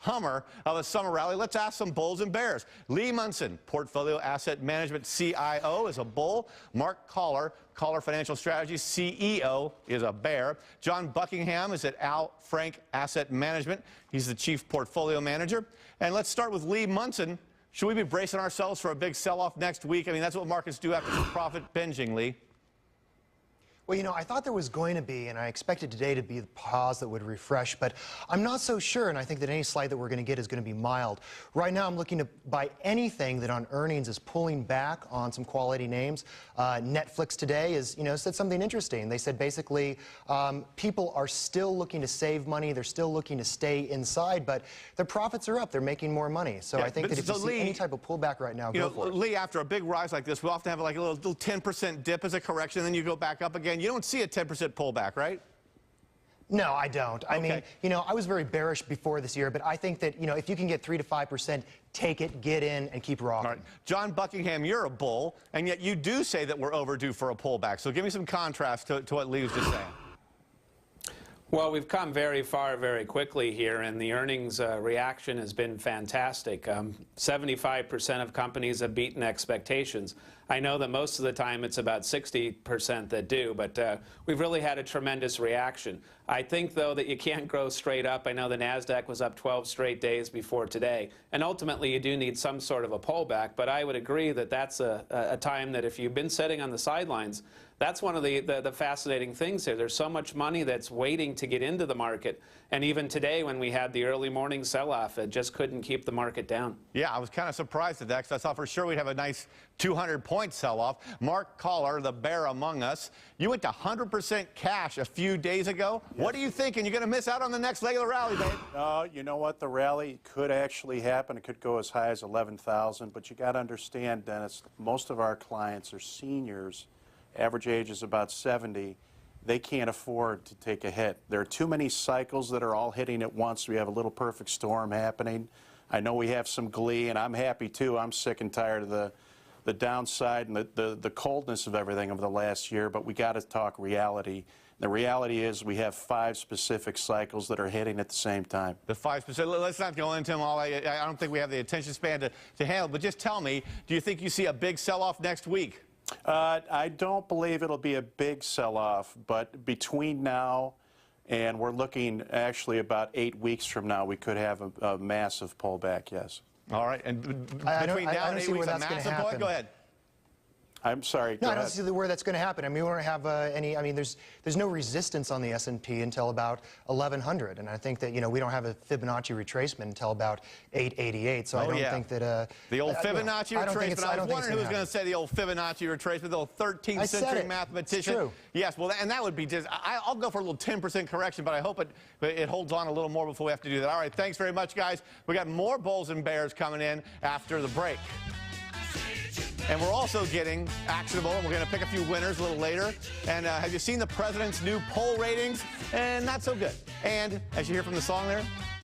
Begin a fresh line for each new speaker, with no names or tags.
hummer of a summer rally. Let's ask some bulls and bears. Lee Munson, Portfolio Asset Management CIO, is a bull. Mark Collar Financial Strategies CEO, is a bear. John Buckingham is at Al Frank Asset Management. He's the Chief Portfolio Manager. And let's start with Lee Munson. Should we be bracing ourselves for a big sell-off next week? I mean, that's what markets do after some profit binging, Lee.
Well, you know, I thought there was going to be, and I expected today to be the pause that would refresh, but I'm not so sure, and I think that any slide that we're going to get is going to be mild. Right now, I'm looking to buy anything that on earnings is pulling back on some quality names. Netflix today is, said something interesting. They said basically people are still looking to save money, they're still looking to stay inside, but their profits are up, they're making more money. So yeah, I think that if you see any type of pullback right now, go for it.
Lee, after a big rise like this, we often have like a little 10% dip as a correction, and then you go back up again. You don't see a 10% pullback, right?
No, I don't. I mean, I was very bearish before this year, but I think that, if you can get 3 to 5%, take it, get in, and keep rocking.
All right. John Buckingham, you're a bull, and yet you do say that we're overdue for a pullback. So give me some contrast to what Lee was just saying.
Well, we've come very far very quickly here, and the earnings reaction has been fantastic. 75% of companies have beaten expectations. I know that most of the time it's about 60% that do, but we've really had a tremendous reaction. I think, though, that you can't grow straight up. I know the NASDAQ was up 12 straight days before today, and ultimately you do need some sort of a pullback, but I would agree that that's a time that if you've been sitting on the sidelines, that's one of the fascinating things here. There's so much money that's waiting to get into the market. And even today, when we had the early morning sell-off, it just couldn't keep the market down. Yeah,
I was kind of surprised at that because I thought for sure we'd have a nice 200-point sell-off. Mark Collar, the bear among us, you went to 100% cash a few days ago. Yes. What are you thinking? You're going to miss out on the next leg of the rally, babe.
No, you know what? The rally could actually happen. It could go as high as 11,000. But you got to understand, Dennis, most of our clients are seniors. Average age is about 70. They can't afford to take a hit. There are too many cycles that are all hitting at once. We have a little perfect storm happening. I know we have some glee, and I'm happy too. I'm sick and tired of the downside and the coldness of everything over the last year, but we got to talk reality. The reality is we have 5 specific cycles that are hitting at the same time.
The 5 specific, let's not go into them all. I don't think we have the attention span to handle, but just tell me, do you think you see a big sell-off next week?
I don't believe it'll be a big sell-off, but between now and we're looking actually about 8 weeks from now, we could have a massive pullback, yes.
All right, and between now and 8 weeks, a massive pullback? Go ahead.
I'm sorry.
No, I don't see where that's going to happen. I mean, we don't have any. I mean, there's no resistance on the S&P until about 1100, and I think that we don't have a Fibonacci retracement until about 888. So I don't think that
the old Fibonacci retracement. I was wondering who was going to say the old Fibonacci retracement, the old 13th century mathematician.
It's true.
Yes, well, and that would be just. I'll go for a little 10% correction, but I hope it holds on a little more before we have to do that. All right, thanks very much, guys. We got more bulls and bears coming in after the break. And we're also getting actionable, and we're going to pick a few winners a little later. And have you seen the president's new poll ratings? And not so good. And as you hear from the song there,